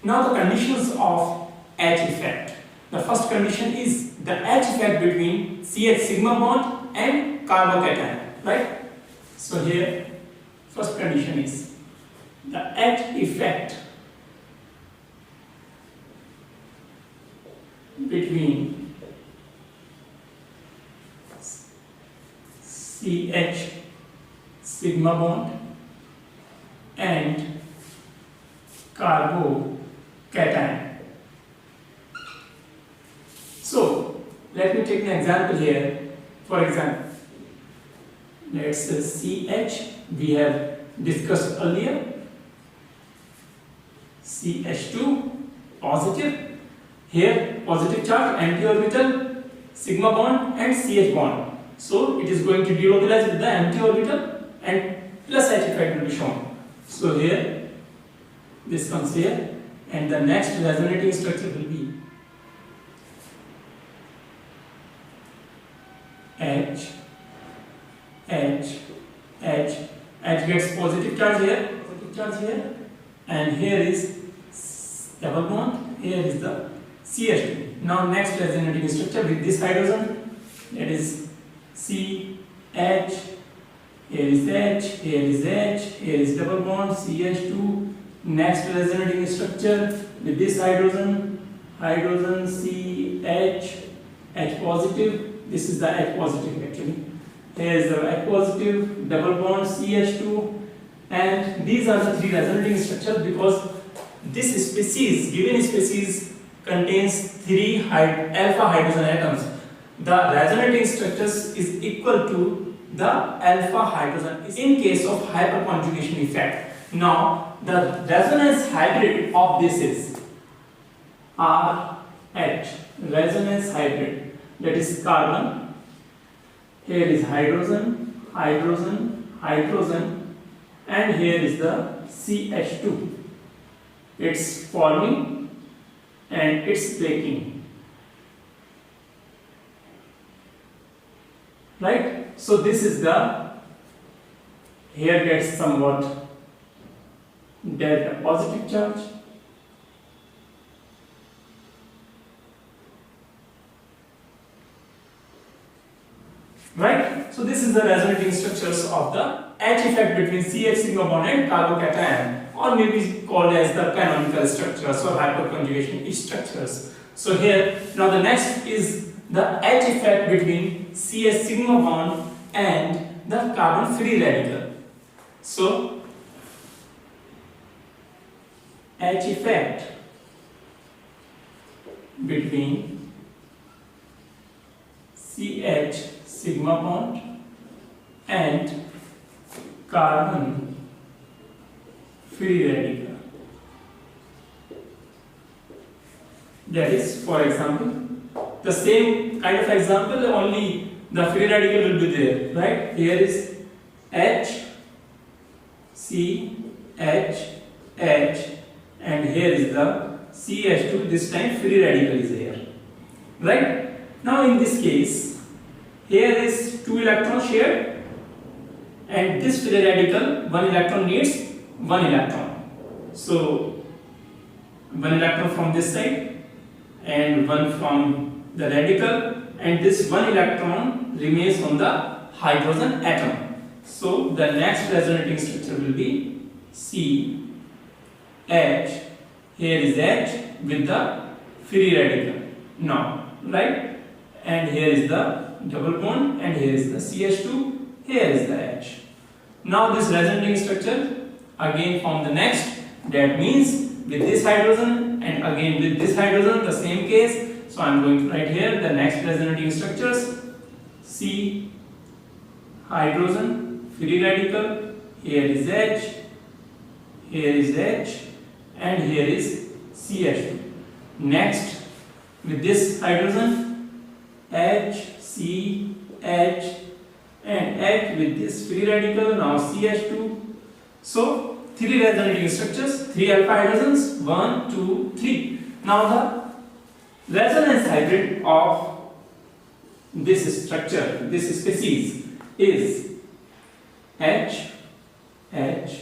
Now the conditions of H effect. The first condition is the H effect between CH sigma bond and carbocation, right? So here first condition is the H effect between CH sigma bond and carbocation. So let me take an example here. For example, let's say CH we have discussed earlier, CH2 positive, here positive charge, anti-orbital, sigma bond and CH bond. So it is going to delocalize with the anti-orbital and plus H effect will be shown. So here this comes here, and the next resonating structure will be H gets positive charge here, and here is double bond, here is the CH2. Now next resonating structure with this hydrogen, that is CH, here is H, here is H, here is double bond, CH2. Next resonating structure with this hydrogen, CH, H positive, this is the H positive actually. Here is the H positive, double bond, CH2, and these are the three resonating structures because this species, given species, contains three alpha hydrogen atoms. The resonating structures is equal to the alpha hydrogen in case of hyperconjugation effect. Now the resonance hybrid of this is RH, resonance hybrid, that is carbon, here is hydrogen, and here is the CH2. It's forming and it's breaking, right? So this is the, here gets somewhat delta positive charge, right? So this is the resonating structures of the H effect between CH sigma bond and carbocation, or maybe called as the canonical structures or hyperconjugation structures. So here, now the next is the H effect between CH sigma bond and the carbon free radical. So H effect between CH sigma bond and carbon free radical. That is, for example, the same kind of example, only the free radical will be there, right? Here is H, C, H, H, and here is the CH2, this time free radical is here, right? Now in this case, here is 2 electrons shared, and this free radical, 1 electron needs 1 electron. So 1 electron from this side and 1 from the radical, and this 1 electron remains on the hydrogen atom. So the next resonating structure will be C, H, here is H with the free radical now, right? And here is the double bond, and here is the CH2, here is the H. Now this resonating structure again form the next, that means with this hydrogen and again with this hydrogen, the same case. So I am going to write here the next resonating structures, C, hydrogen, free radical, here is H, here is H, and here is CH2. Next with this hydrogen, H, C, H, and H with this free radical, now CH2. So 3 resonating structures, 3 alpha hydrogens, 1, 2, 3. Now the resonance hybrid of this structure, this species, is H, H,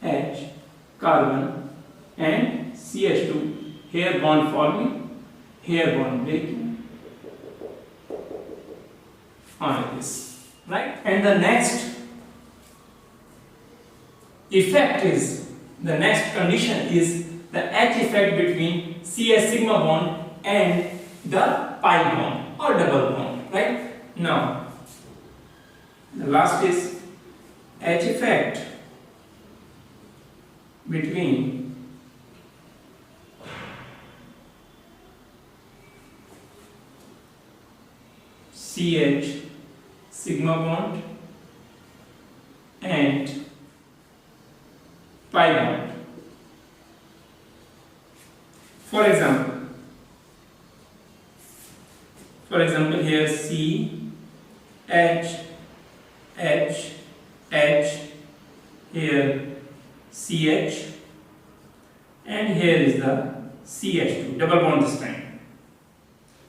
H, carbon, and CH2, here bond forming, here bond breaking on this, right? And the next effect is, the next condition is the H effect between CH sigma bond and the pi bond or double bond, right? Now, the last is H effect between CH sigma bond and pi bond. For example, here C, H, H, H, here CH, and here is the CH2, double bond this time.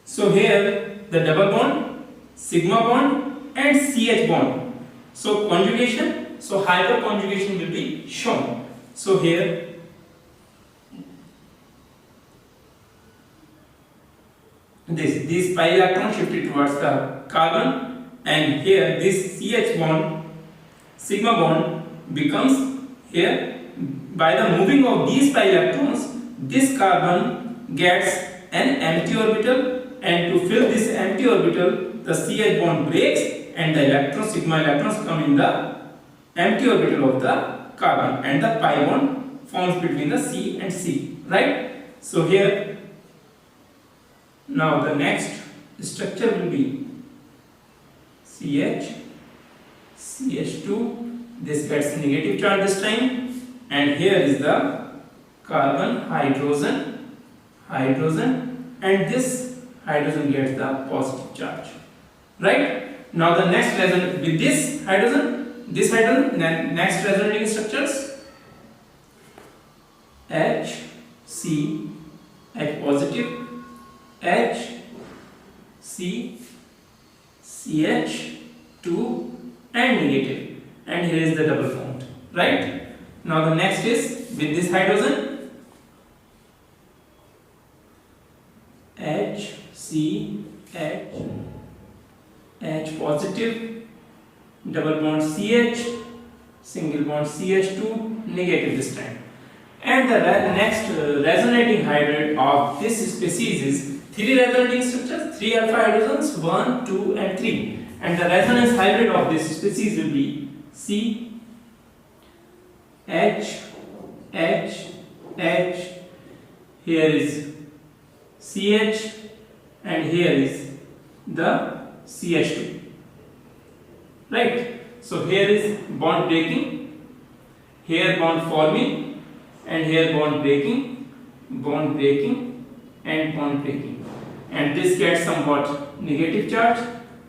So here the double bond, sigma bond and CH bond. So conjugation, so hyperconjugation will be shown. So here this pi electron shifted towards the carbon, and here this CH bond, sigma bond becomes here, by the moving of these pi electrons, this carbon gets an empty orbital, and to fill this empty orbital, the CH bond breaks and the electrons, sigma electrons come in the empty orbital of the carbon, and the pi bond forms between the C and C, right? So here, now the next structure will be CH, CH2, this gets negative charge this time, and here is the carbon, hydrogen, hydrogen, and this hydrogen gets the positive charge, right? Now the next resonance with this hydrogen, next resonating structures H, C, H positive, H, C, CH, 2 and negative, and here is the double bond, right? Now the next is with this hydrogen H, C, H, H positive, double bond CH, single bond CH2, negative this time. And the next resonating hybrid of this species is 3 resonating structures, 3 alpha hydrogens, 1, 2 and 3. And the resonance hybrid of this species will be C, H, H, H, here is CH, and here is the CH2, right? So here is bond breaking, here bond forming, and here bond breaking, and bond breaking, and this gets somewhat negative charge,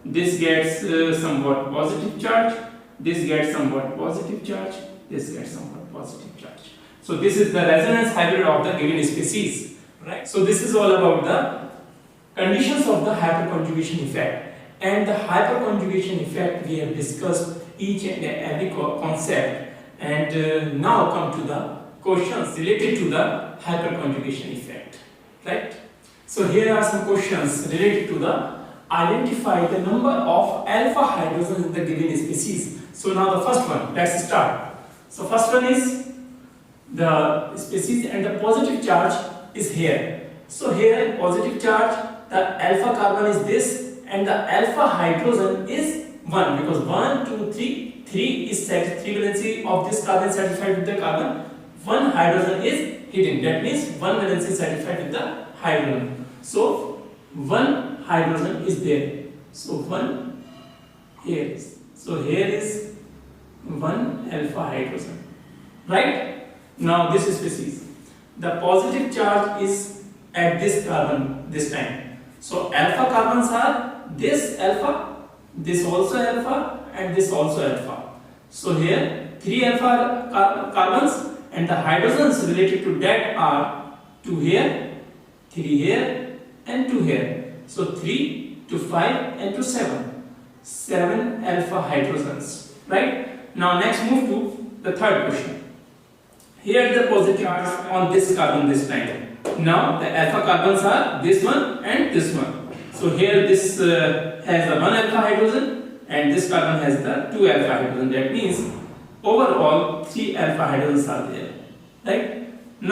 this gets somewhat positive charge, this gets somewhat positive charge, this gets somewhat positive charge. So this is the resonance hybrid of the given species, right? So this is all about the conditions of the hyperconjugation effect. And the hyperconjugation effect, we have discussed each and every concept, and now come to the questions related to the hyperconjugation effect, right? So here are some questions related to the identify the number of alpha hydrogens in the given species. So now the first one, let's start. So first one is the species and the positive charge is here. So here positive charge, the alpha carbon is this, and the alpha hydrogen is 1, because 1, 2, 3, 3 is set, 3 valency of this carbon satisfied with the carbon, 1 hydrogen is hidden, that means 1 valency satisfied with the hydrogen. So 1 hydrogen is there, so 1 here is, so here is 1 alpha hydrogen, right? Now this species, the positive charge is at this carbon this time. So alpha carbons are this alpha, this also alpha, and this also alpha. So here 3 alpha carbons, and the hydrogens related to that are 2 here, 3 here, and 2 here. So 3 to 5 and to 7. 7 alpha hydrogens, right? Now next move to the third question. Here the positive charge on this carbon this time. Now the alpha carbons are this one and this one. So here this has the one alpha hydrogen and this carbon has the two alpha hydrogen. That means overall three alpha hydrogens are there, right?